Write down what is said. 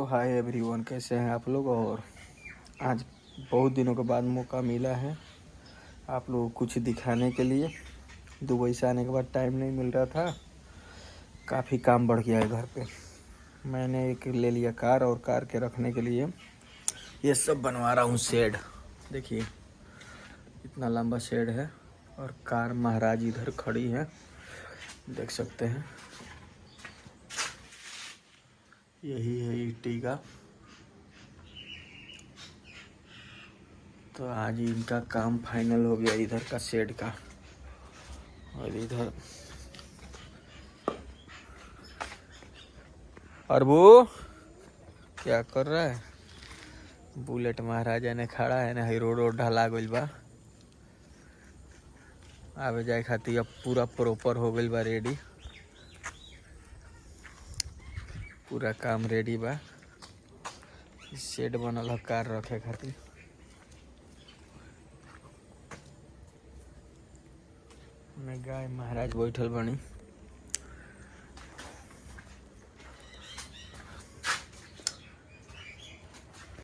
तो hi everyone, कैसे हैं आप लोग। और आज बहुत दिनों के बाद मौका मिला है आप लोगों को कुछ दिखाने के लिए। दुबई से आने के बाद टाइम नहीं मिल रहा था, काफ़ी काम बढ़ गया है घर पे। मैंने एक ले लिया कार, और कार के रखने के लिए ये सब बनवा रहा हूँ शेड। देखिए इतना लंबा शेड है, और कार महाराज इधर खड़ी है, देख सकते हैं। यही है ईटीगा। तो आज इनका काम फाइनल हो गया, इधर का शेड का। और इधर अरबू क्या कर रहा है। बुलेट महाराजा ने खड़ा है ना, रोड ढला गइल बा, आवे जाए खातिर अब पूरा प्रॉपर हो गइल बा, रेडी। पूरा काम रेडी बा। शेड बनल है कार रखे खातिर। में गाय महाराज बैठल बनी।